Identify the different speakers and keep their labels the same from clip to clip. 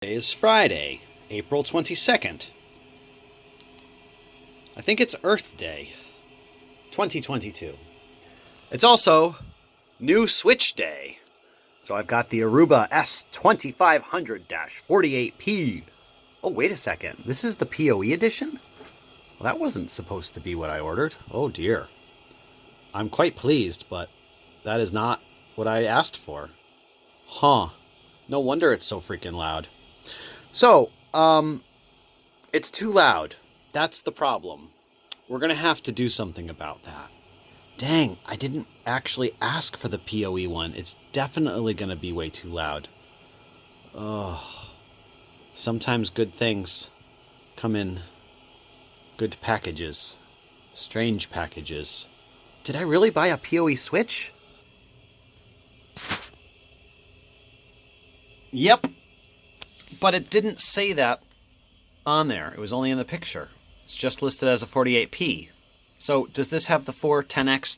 Speaker 1: Today is Friday, April 22nd. I think it's Earth Day, 2022. It's also New Switch Day. So I've got the Aruba S2500-48p. Oh, wait a second. This is the POE edition? Well, that wasn't supposed to be what I ordered. Oh, dear. I'm quite pleased, but that is not what I asked for. Huh. No wonder it's so freaking loud. So, it's too loud. That's the problem. We're going to have to do something about that. Dang, I didn't actually ask for the POE one. It's definitely going to be way too loud. Oh, sometimes good things come in good packages. Strange packages. Did I really buy a POE switch? Yep. But it didn't say that on there. It was only in the picture. It's just listed as a 48p. So does this have the 410x?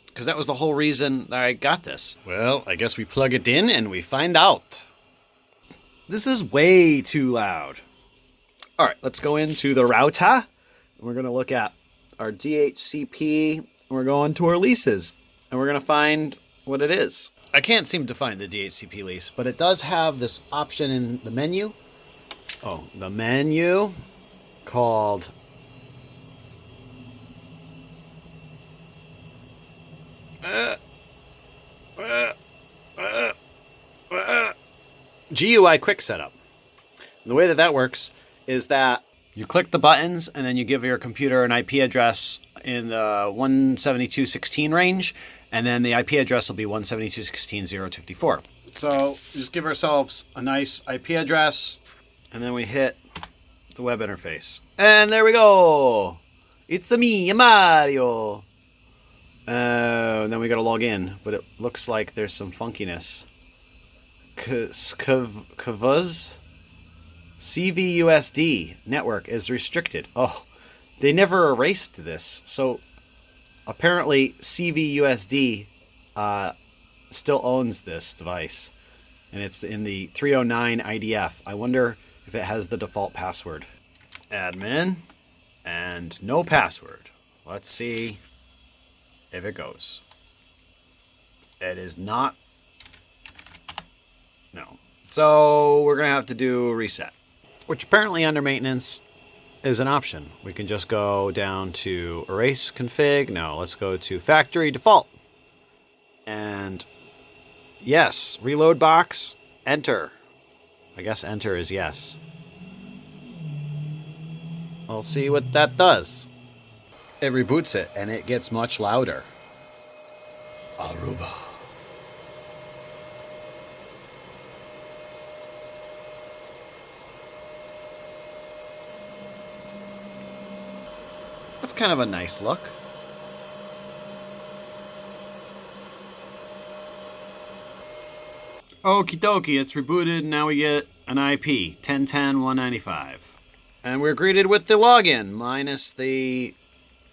Speaker 1: Because that was the whole reason I got this. Well, I guess we plug it in and we find out. This is way too loud. All right, let's go into the router. We're going to look at our DHCP. And we're going to our leases. And we're going to find what it is. I can't seem to find the DHCP lease, but it does have this option in the menu. Oh, the menu called GUI Quick Setup. And the way that works is that you click the buttons and then you give your computer an IP address in the 172.16 range, and then the IP address will be 172.16.054. So just give ourselves a nice IP address, and then we hit the web interface. And there we go! It's me, Mario! And then we gotta log in, but it looks like there's some funkiness. Kavuz? CVUSD network is restricted. Oh, they never erased this. So apparently CVUSD still owns this device. And it's in the 309 IDF. I wonder if it has the default password. Admin and no password. Let's see if it goes. It is not. No. So we're going to have to do a reset, which apparently under maintenance is an option. We can just go down to erase config. No, let's go to factory default. And yes, reload box, enter. I guess enter is yes. We'll see what that does. It reboots it and it gets much louder. Aruba. That's kind of a nice look. Okie dokie, it's rebooted. Now we get an IP, 10.10.195. And we're greeted with the login, minus the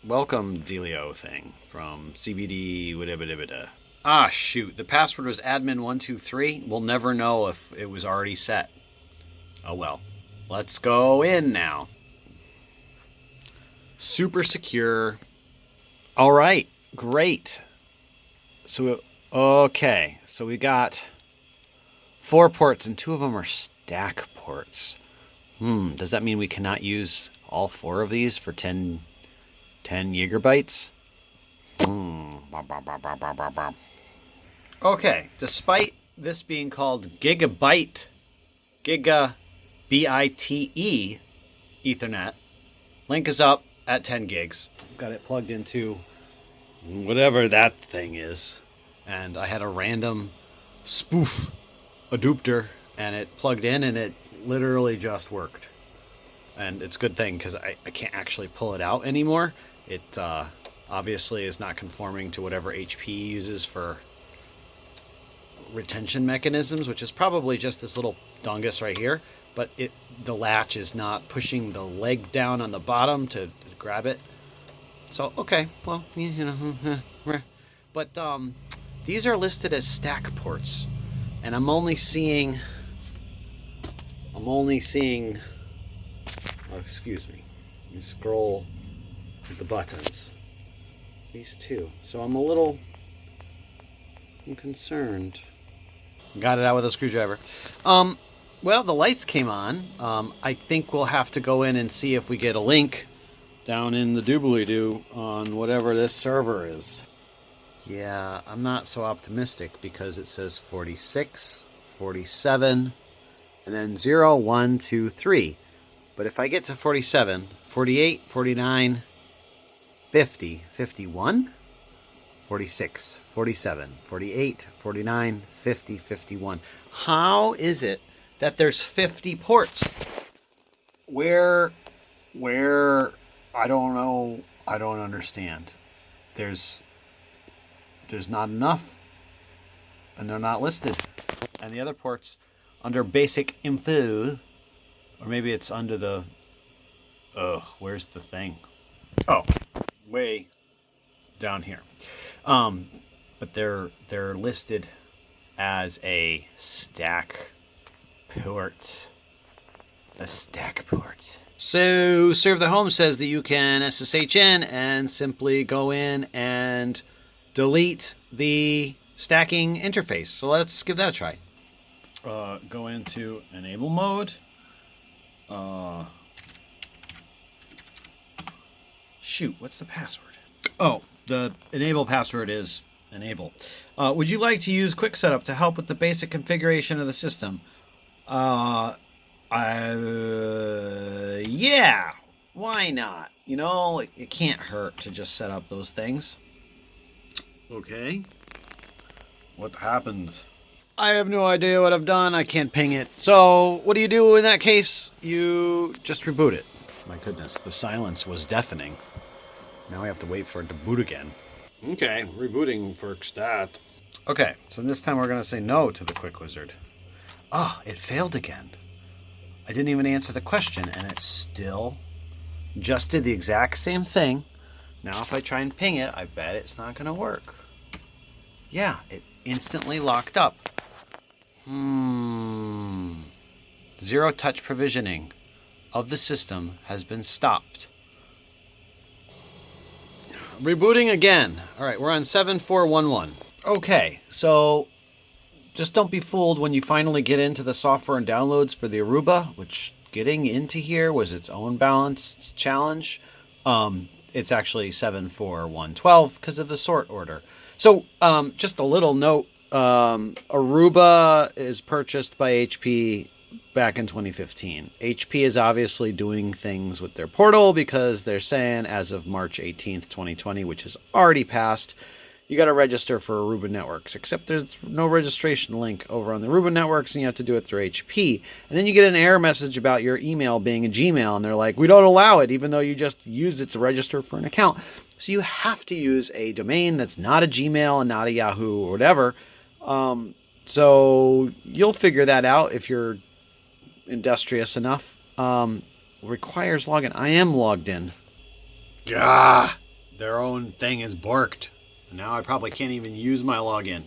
Speaker 1: welcome dealio thing from CBD, whatever. Ah, shoot. The password was admin123. We'll never know if it was already set. Oh well. Let's go in now. Super secure. All right, great. So, okay. So we got 4 ports and 2 of them are stack ports. Does that mean we cannot use all 4 of these for 10 gigabytes? Okay, despite this being called Gigabyte, B-I-T-E Ethernet, link is up at 10 gigs. Got it plugged into whatever that thing is. And I had a random spoof adapter, and it plugged in and it literally just worked. And it's a good thing because I can't actually pull it out anymore. It obviously is not conforming to whatever HP uses for retention mechanisms, which is probably just this little dongus right here. But the latch is not pushing the leg down on the bottom to grab it. So, okay, well, you know. But these are listed as stack ports. And I'm only seeing I'm only seeing, oh, excuse me, let me scroll with the buttons. These two. So I'm concerned. Got it out with a screwdriver. Well, the lights came on. I think we'll have to go in and see if we get a link down in the doobly-doo on whatever this server is. Yeah, I'm not so optimistic because it says 46, 47, and then 0, 1, 2, 3. But if I get to 47, 48, 49, 50, 51, 46, 47, 48, 49, 50, 51. How is it that there's 50 ports? Where, I don't know, I don't understand. There's not enough, and they're not listed. And the other ports under basic info, or maybe it's under the, where's the thing? Oh, way down here. But they're listed as a stack port. A stack port. So Serve the Home says that you can SSH in and simply go in and delete the stacking interface. So let's give that a try. Go into enable mode. Shoot, what's the password? Oh, the enable password is enable. Would you like to use Quick Setup to help with the basic configuration of the system? Yeah, why not? You know, it can't hurt to just set up those things. Okay. What happened? I have no idea what I've done. I can't ping it. So what do you do in that case? You just reboot it. My goodness, the silence was deafening. Now we have to wait for it to boot again. Okay, rebooting for stat. Okay, so this time we're going to say no to the Quick Wizard. Oh, it failed again. I didn't even answer the question, and it still just did the exact same thing. Now if I try and ping it, I bet it's not going to work. Yeah, it instantly locked up. Zero touch provisioning of the system has been stopped. Rebooting again. All right, we're on 7411. Okay, so just don't be fooled when you finally get into the software and downloads for the Aruba, which getting into here was its own balance challenge. It's actually 74112 because of the sort order. So just a little note, Aruba is purchased by HP back in 2015. HP is obviously doing things with their portal because they're saying as of March 18th, 2020, which has already passed, you got to register for Aruba Networks, except there's no registration link over on the Aruba Networks, and you have to do it through HP. And then you get an error message about your email being a Gmail, and they're like, we don't allow it, even though you just used it to register for an account. So you have to use a domain that's not a Gmail and not a Yahoo or whatever. So you'll figure that out if you're industrious enough. Requires login. I am logged in. Gah! Their own thing is borked. Now I probably can't even use my login.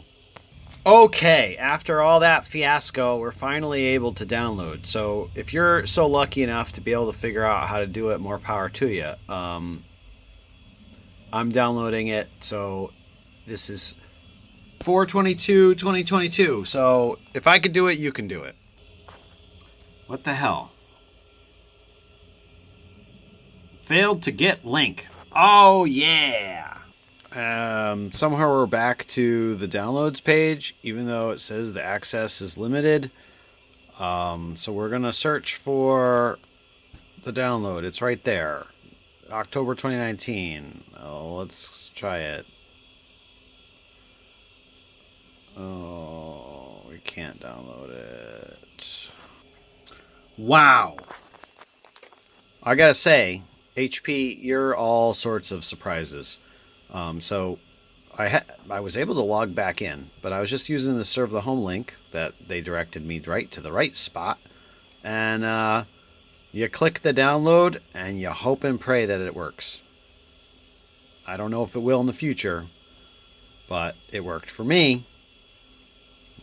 Speaker 1: Okay, after all that fiasco, we're finally able to download. So if you're so lucky enough to be able to figure out how to do it, more power to you. I'm downloading it, so this is 4/22/2022. So if I could do it, you can do it. What the hell? Failed to get link. Oh yeah. Somehow we're back to the downloads page, even though it says the access is limited. So we're gonna search for the download. It's right there. October 2019. Oh, let's try it. Oh, we can't download it. Wow. I gotta say, HP, you're all sorts of surprises. So I was able to log back in, but I was just using the Serve the Home link that they directed me right to the right spot. And you click the download and you hope and pray that it works. I don't know if it will in the future, but it worked for me.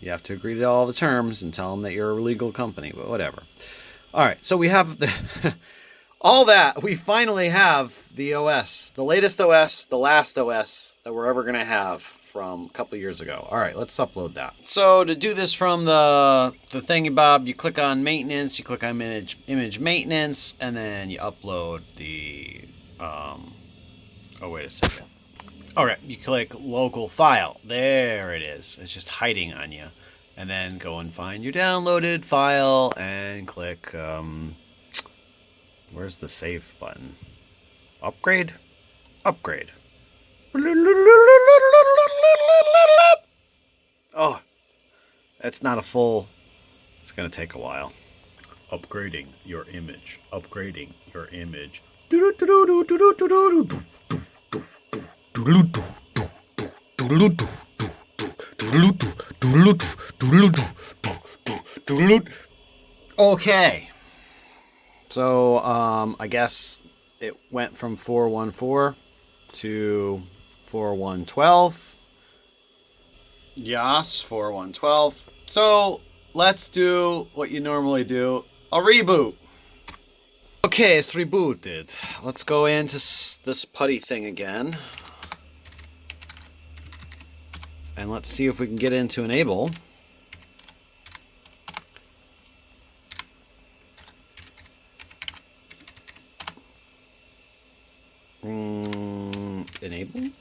Speaker 1: You have to agree to all the terms and tell them that you're a legal company, but whatever. All right, so we have all that. We finally have the OS, the latest OS, the last OS that we're ever going to have from a couple years ago. All right, let's upload that. So to do this from the thingy-bob, you click on maintenance, you click on image maintenance, and then you upload the, oh, wait a second. All right, you click local file. There it is. It's just hiding on you. And then go and find your downloaded file and click, where's the save button? Upgrade? Upgrade. Oh, that's not a full, it's going to take a while. Upgrading your image. Upgrading your image. Okay, so I guess it went from 414 to 4112. Yes, 4112. So let's do what you normally do, a reboot. Okay, it's rebooted. Let's go into this putty thing again. And let's see if we can get into enable. Enable?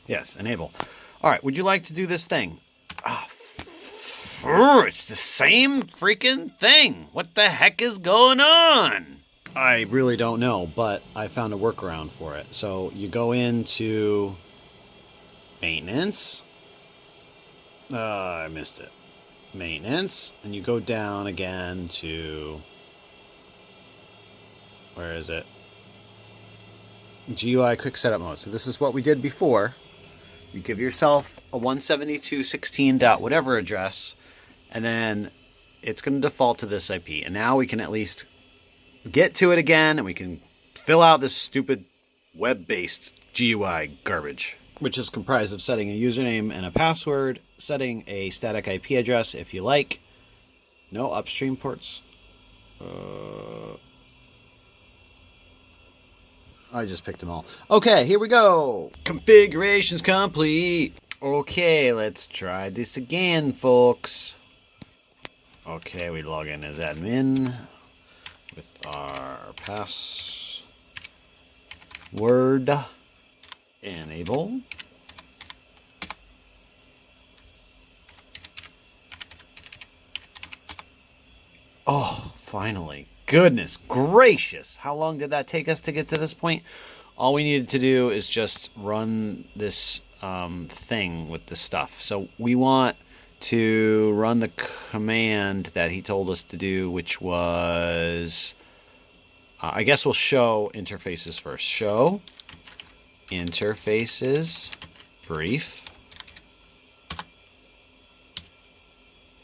Speaker 1: Yes, enable. All right, would you like to do this thing? Oh, it's the same freaking thing. What the heck is going on? I really don't know, but I found a workaround for it. So you go into maintenance. I missed it. Maintenance, and you go down again to, where is it? GUI quick setup mode. So this is what we did before. You give yourself a 172.16 dot whatever address, and then it's going to default to this IP. And now we can at least get to it again, and we can fill out this stupid web-based GUI garbage, which is comprised of setting a username and a password, setting a static IP address if you like. No upstream ports. I just picked them all. Okay, here we go. Configurations complete. Okay, let's try this again, folks. Okay, we log in as admin with our password. Enable. Oh, finally. Goodness gracious. How long did that take us to get to this point? All we needed to do is just run this thing with the stuff. So we want to run the command that he told us to do, which was, I guess we'll show interfaces first. Show interfaces brief.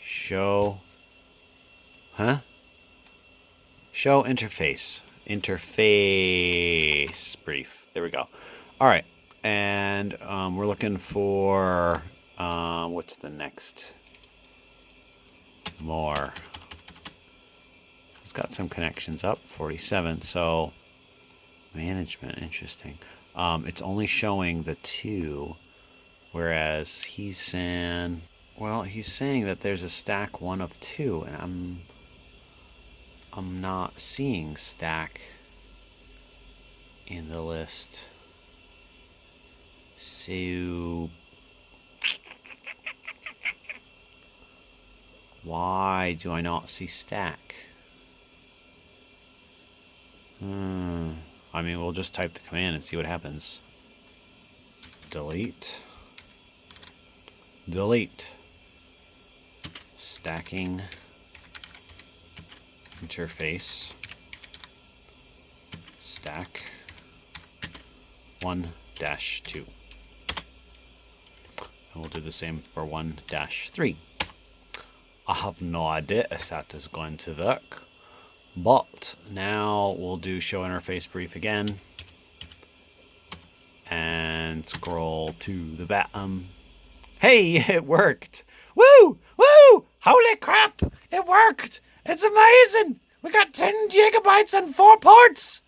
Speaker 1: Show, Show interface brief. There we go. All right, and we're looking for what's the next? More. It's got some connections up. 47. So management. Interesting. It's only showing the 2, whereas he's saying, well, he's saying that there's a stack 1 of 2, and I'm not seeing stack in the list. So why do I not see stack? I mean, we'll just type the command and see what happens. Delete. Delete. Stacking. Interface. Stack. 1-2. And we'll do the same for 1-3. I have no idea if that is going to work. But now we'll do show interface brief again. And scroll to the bottom. Hey, it worked. Woo! Woo! Holy crap! It worked! It's amazing! We got 10 gigabytes and 4 ports!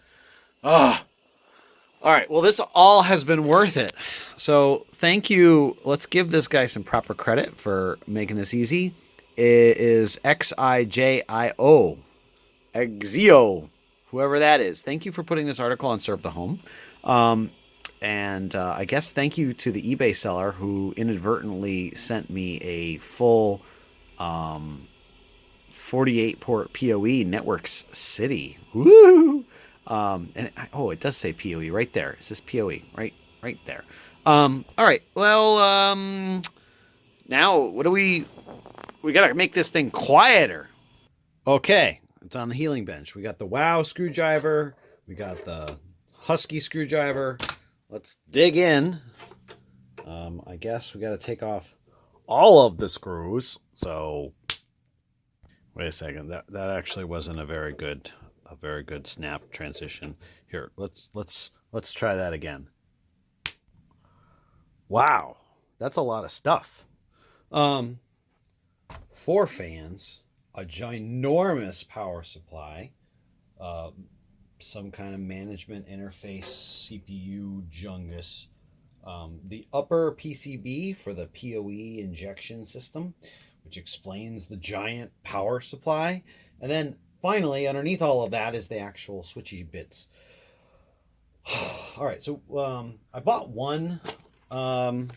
Speaker 1: Ugh. All right, well, this all has been worth it. So thank you. Let's give this guy some proper credit for making this easy. It is XIJIO. Exio. Whoever that is. Thank you for putting this article on Serve the Home. And I guess thank you to the eBay seller who inadvertently sent me a full 48 port POE Networks City. Woo! It does say POE right there. It says POE right there. All right. Well, now what do we got to make this thing quieter. Okay, it's on the healing bench. We got the WOW screwdriver. We got the Husky screwdriver. Let's dig in. I guess we got to take off all of the screws. So wait a second. That actually wasn't a very good snap transition. Here, let's try that again. Wow, that's a lot of stuff. 4 fans, a ginormous power supply, some kind of management interface, CPU jungus, the upper PCB for the POE injection system, which explains the giant power supply, and then finally underneath all of that is the actual switchy bits. All right, so I bought one Noctua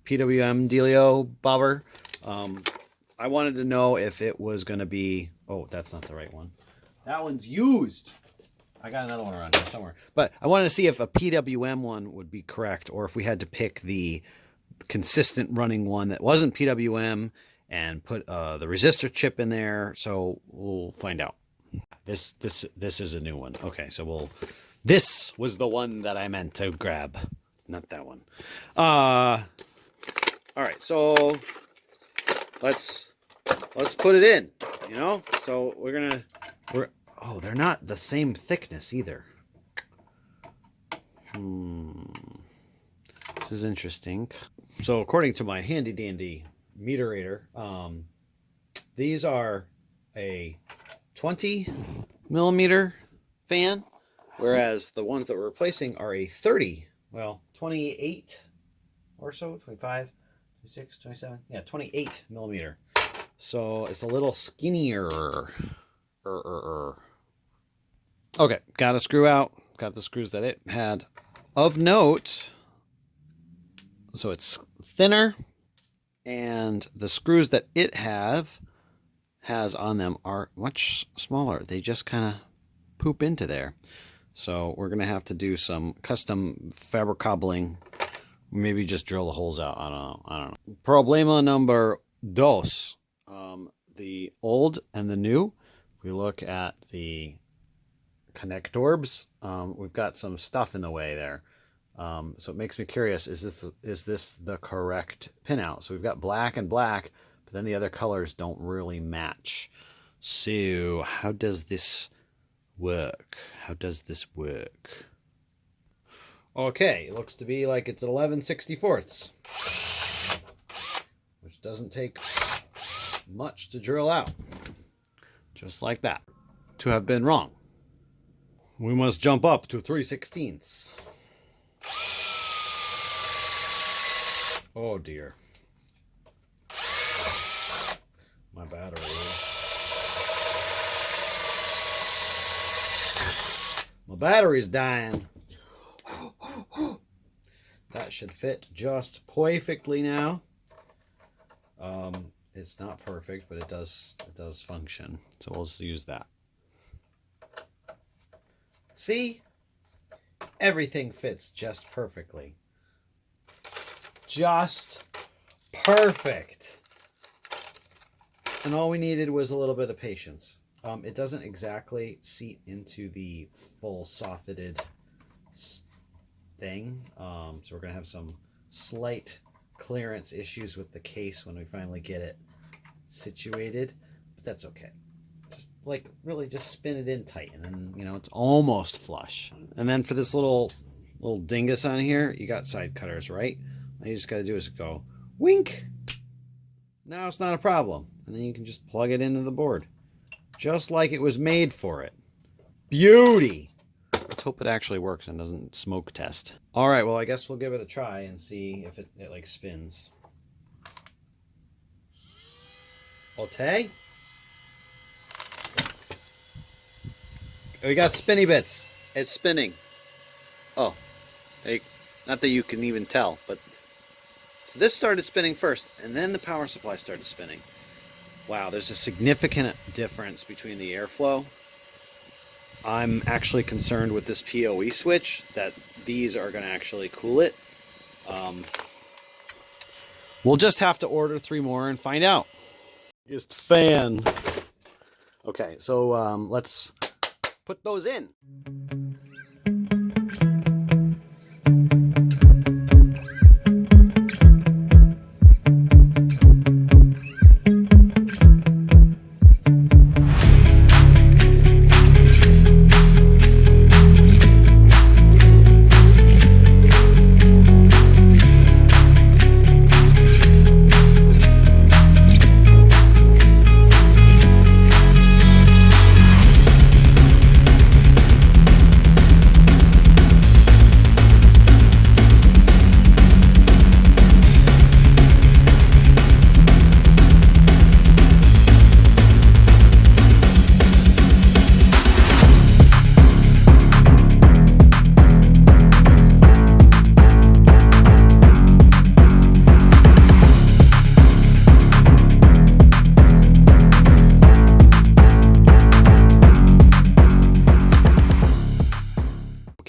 Speaker 1: PWM dealio bobber. I wanted to know if it was going to be... Oh, that's not the right one. That one's used. I got another one around here somewhere. But I wanted to see if a PWM one would be correct, or if we had to pick the consistent running one that wasn't PWM and put the resistor chip in there. So we'll find out. This is a new one. Okay, so this was the one that I meant to grab, not that one. All right, so let's put it in, you know? So oh, they're not the same thickness either. This is interesting. So according to my handy dandy meterator, these are a 20 millimeter fan, whereas the ones that we're replacing are a 28 or so, 25, 26, 27, yeah, 28 millimeter. So it's a little skinnier. Okay, got a screw out. Got the screws that it had. Of note, so it's thinner, and the screws that it has on them are much smaller. They just kind of poop into there. So we're going to have to do some custom fabric cobbling. Maybe just drill the holes out. I don't know. Problema number dos. The old and the new. If we look at the connectors, we've got some stuff in the way there. So it makes me curious, is this the correct pinout? So we've got black and black, but then the other colors don't really match. So how does this work? Okay, it looks to be like it's 11/64, which doesn't take much to drill out. Just like that. To have been wrong. We must jump up to 3/16. Oh dear. My battery. My battery's dying. That should fit just perfectly now. It's not perfect, but it does function. So we'll just use that. See? Everything fits just perfectly. Just perfect. And all we needed was a little bit of patience. It doesn't exactly seat into the full soffitted thing. So we're going to have some slight clearance issues with the case when we finally get it situated. But that's okay. Just really just spin it in tight, and then, you know, it's almost flush. And then for this little little dingus on here, you got side cutters, right? All you just got to do is go wink. Now it's not a problem. And then you can just plug it into the board. Just like it was made for it. Beauty! Let's hope it actually works and doesn't smoke test. All right, well, I guess we'll give it a try and see if it like spins. Okay. We got spinny bits. It's spinning. Oh, not that you can even tell, but so this started spinning first, and then the power supply started spinning. Wow, there's a significant difference between the airflow. I'm actually concerned with this POE switch that these are going to actually cool it. We'll just have to order 3 more and find out. Just fan. Okay, so let's put those in.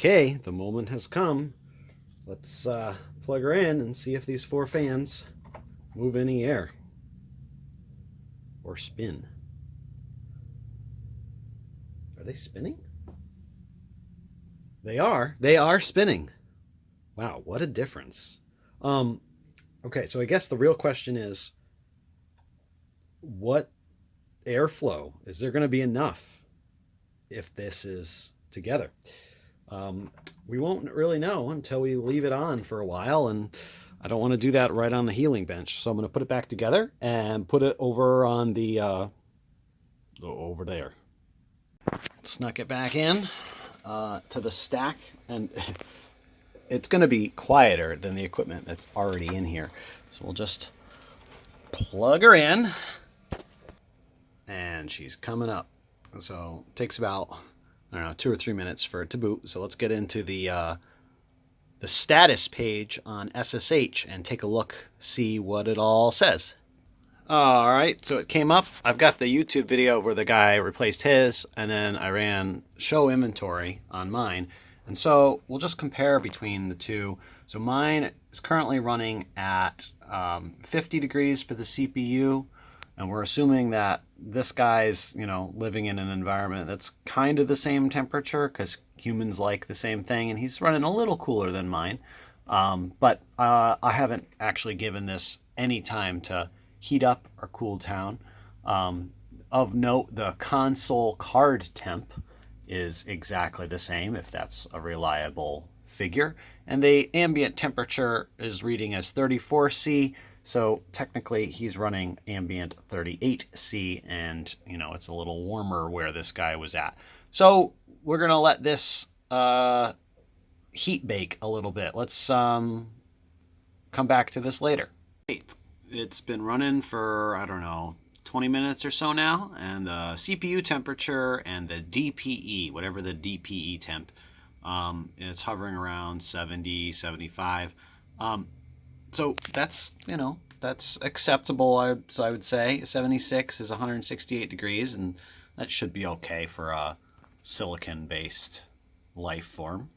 Speaker 1: Okay, the moment has come. Let's plug her in and see if these 4 fans move any air or spin. Are they spinning? They are. They are spinning. Wow, what a difference. Okay, so I guess the real question is, what airflow? Is there going to be enough if this is together? We won't really know until we leave it on for a while, and I don't want to do that right on the healing bench. So I'm going to put it back together and put it over on the, over there. Snuck it back in to the stack, and it's going to be quieter than the equipment that's already in here. So we'll just plug her in, and she's coming up. So it takes about, I don't know, 2 or 3 minutes for it to boot. So let's get into the status page on SSH and take a look, see what it all says. All right, so it came up. I've got the YouTube video where the guy replaced his, and then I ran show inventory on mine. And so we'll just compare between the two. So mine is currently running at 50 degrees for the CPU. And we're assuming that this guy's, you know, living in an environment that's kind of the same temperature because humans like the same thing, and he's running a little cooler than mine. But I haven't actually given this any time to heat up or cool down. Of note, the console card temp is exactly the same, if that's a reliable figure. And the ambient temperature is reading as 34°C. So technically he's running ambient 38°C, and you know, it's a little warmer where this guy was at. So we're gonna let this heat bake a little bit. Let's come back to this later. It's been running for, I don't know, 20 minutes or so now, and the CPU temperature and the DPE, whatever the DPE temp, it's hovering around 70, 75. So that's, you know, that's acceptable, I would say. 76 is 168 degrees, and that should be okay for a silicon-based life form.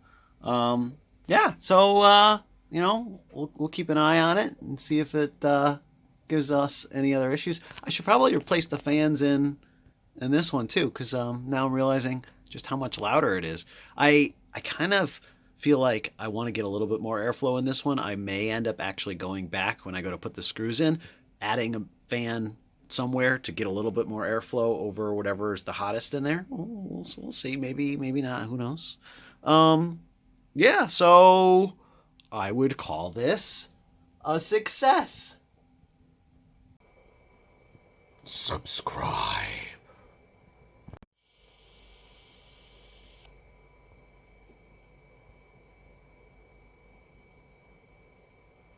Speaker 1: Yeah, so, you know, we'll keep an eye on it and see if it gives us any other issues. I should probably replace the fans in this one, too, because now I'm realizing just how much louder it is. I kind of feel like I want to get a little bit more airflow in this one. I may end up actually going back when I go to put the screws in, adding a fan somewhere to get a little bit more airflow over whatever is the hottest in there. We'll see. Maybe not. Who knows? yeah, so I would call this a success. Subscribe.